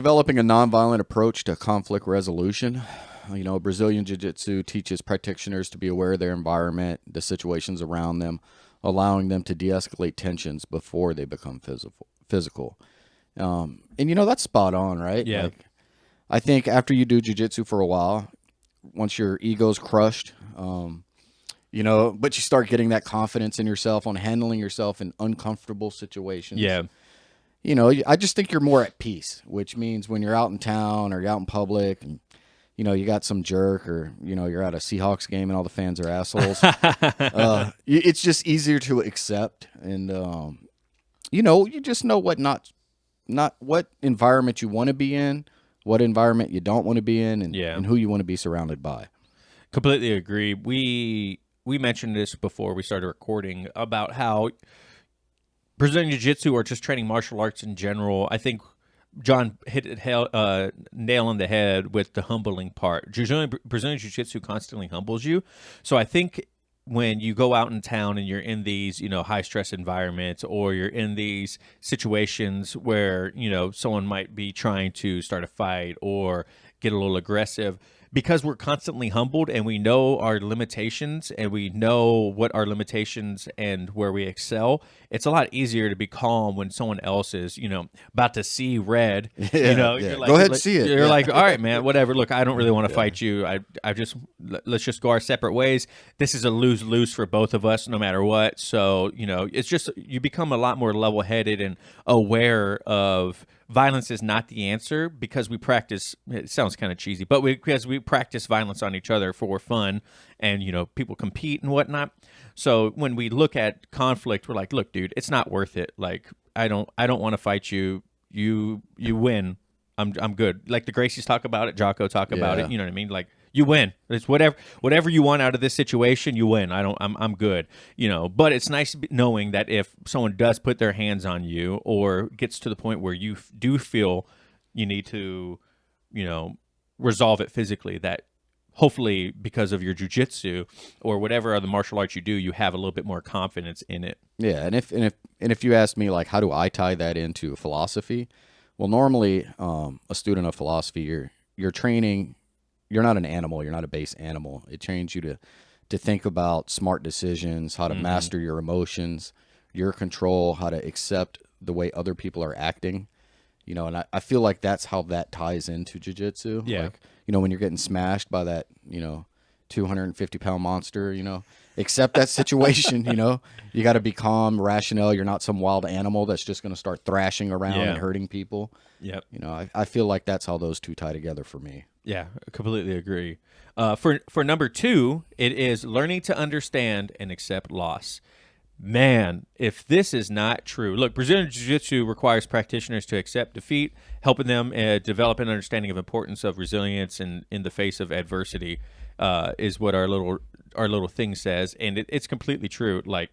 Developing a nonviolent approach to conflict resolution. Brazilian Jiu-Jitsu teaches practitioners to be aware of their environment, the situations around them, allowing them to de-escalate tensions before they become physical. And that's spot on, right? Yeah. Like, I think after you do jiu-jitsu for a while, once your ego's crushed, but you start getting that confidence in yourself on handling yourself in uncomfortable situations. Yeah. I just think you're more at peace, which means when you're out in town or you're out in public and, you got some jerk or, you're at a Seahawks game and all the fans are assholes. It's just easier to accept. And, you just know what not what environment you want to be in, what environment you don't want to be in, and, Yeah. and who you want to be surrounded by. Completely agree. We mentioned this before we started recording about how Brazilian Jiu-Jitsu or just training martial arts in general. I think John hit it nail on the head with the humbling part. Brazilian Jiu-Jitsu constantly humbles you. So I think when you go out in town and you're in these, high stress environments, or you're in these situations where, someone might be trying to start a fight or get a little aggressive, because we're constantly humbled and we know our limitations and we know what our limitations and where we excel, it's a lot easier to be calm when someone else is, about to see red. Yeah. You're like, Go ahead and see it. You're Yeah. like, all right, man, whatever. Look, I don't really want to fight you. Let's just go our separate ways. This is a lose-lose for both of us, no matter what. So, it's just, you become a lot more level-headed and aware of violence is not the answer, because we practice, it sounds kind of cheesy, but because we practice violence on each other for fun, and people compete and whatnot. So when we look at conflict, we're like, look, dude, it's not worth it. Like, I don't want to fight you. You win. I'm good. Like the Gracies talk about it, Jocko talk about Yeah. it. You know what I mean? Like, you win. It's whatever you want out of this situation, you win. I'm good. But it's nice knowing that if someone does put their hands on you or gets to the point where you do feel you need to, resolve it physically, that hopefully because of your jujitsu or whatever other martial arts you do, you have a little bit more confidence in it. Yeah, and if you ask me, like, how do I tie that into philosophy? Well, normally, a student of philosophy, you're training. You're not an animal. You're not a base animal. It trains you to think about smart decisions, how to master your emotions, your control, how to accept the way other people are acting. And I feel like that's how that ties into jiu-jitsu. Yeah. Like, when you're getting smashed by that, 250-pound monster, accept that situation. You got to be calm, rational. You're not some wild animal that's just going to start thrashing around Yeah. and hurting people. Yep. I feel like that's how those two tie together for me. Yeah, I completely agree. For number 2, it is learning to understand and accept loss. Man, if this is not true. Look, Brazilian Jiu-Jitsu requires practitioners to accept defeat, helping them develop an understanding of importance of resilience and in the face of adversity, is what our little thing says. And it's completely true. Like,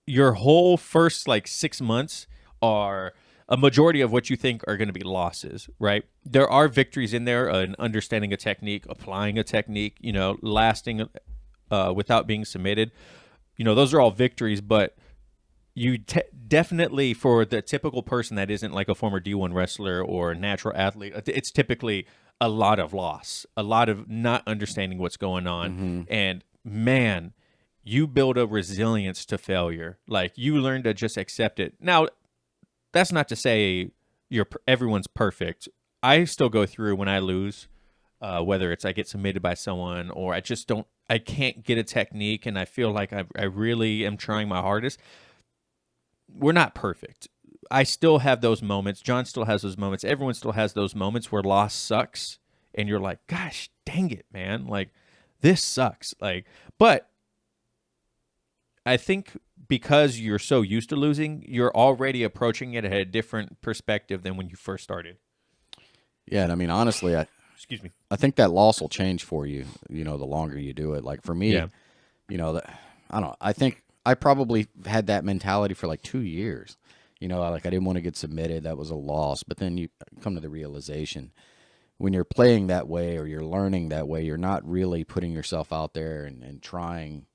your whole first 6 months are a majority of what you think are going to be losses, right? There are victories in there, an understanding a technique, applying a technique, lasting without being submitted. Those are all victories, but you definitely, for the typical person that isn't like a former D1 wrestler or a natural athlete, it's typically a lot of loss, a lot of not understanding what's going on. And man, you build a resilience to failure. Like, you learn to just accept it. Now, that's not to say everyone's perfect. I still go through when I lose, whether it's I get submitted by someone or I can't get a technique and I feel like I really am trying my hardest. We're not perfect. I still have those moments. John still has those moments. Everyone still has those moments where loss sucks and you're like, gosh, dang it, man. Like, this sucks. But I think because you're so used to losing, you're already approaching it at a different perspective than when you first started. Yeah, and I mean, honestly, Excuse me. I think that loss will change for you, the longer you do it. Like, for me, Yeah. I don't know. I think I probably had that mentality for 2 years. I didn't want to get submitted. That was a loss. But then you come to the realization when you're playing that way or you're learning that way, you're not really putting yourself out there and trying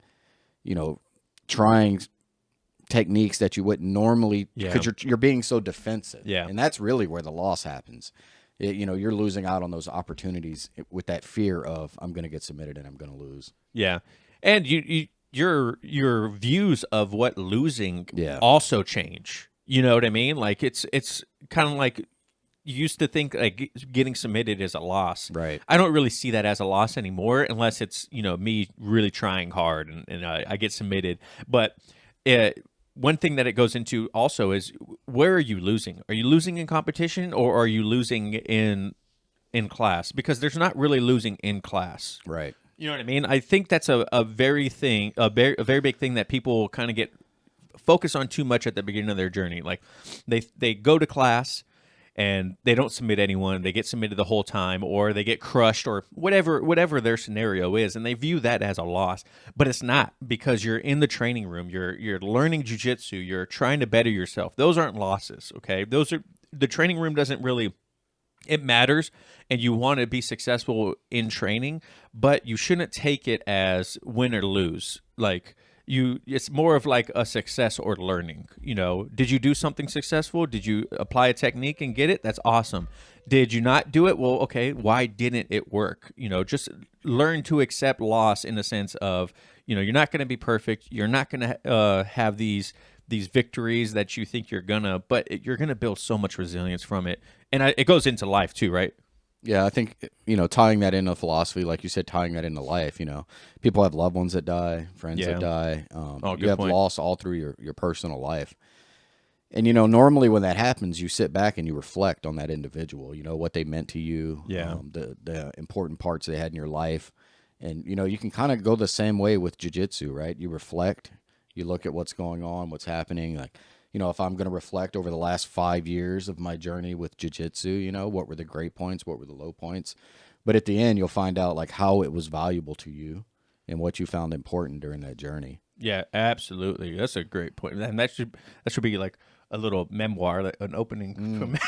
techniques that you wouldn't normally, because you're being so defensive. Yeah. And that's really where the loss happens. You're losing out on those opportunities with that fear of, I'm going to get submitted and I'm going to lose. Yeah. And your views of what losing also change. You know what I mean? Like it's kind of like you used to think like getting submitted is a loss. Right. I don't really see that as a loss anymore unless it's, me really trying hard and I get submitted. But one thing that it goes into also is, where are you losing? Are you losing in competition, or are you losing in class? Because there's not really losing in class. Right. You know what I mean? I think that's a very big thing that people kind of get focused on too much at the beginning of their journey. Like they go to class and they don't submit anyone, they get submitted the whole time, or they get crushed, or whatever their scenario is, and they view that as a loss. But it's not, because you're in the training room, you're learning jiu-jitsu, you're trying to better yourself. Those aren't losses, okay? The training room doesn't really, it matters, and you want to be successful in training, but you shouldn't take it as win or lose. Like, it's more of like a success or learning. Did you do something successful? Did you apply a technique and get it? That's awesome. Did you not do it? Well, okay, why didn't it work? Just learn to accept loss in the sense of, you're not going to be perfect. You're not going to have these victories that you think you're gonna, but you're gonna build so much resilience from it. And it goes into life too, right? Yeah, I think, tying that into philosophy, like you said, tying that into life, people have loved ones that die, friends that die. You have loss all through your personal life. And, normally when that happens, you sit back and you reflect on that individual, what they meant to you, the important parts they had in your life. And, you can kind of go the same way with jiu-jitsu, right? You reflect, you look at what's going on, what's happening, like, if I'm going to reflect over the last 5 years of my journey with jiu-jitsu, what were the great points, what were the low points? But at the end, you'll find out like how it was valuable to you and what you found important during that journey. Yeah, absolutely. That's a great point. And that should be like a little memoir, like an opening.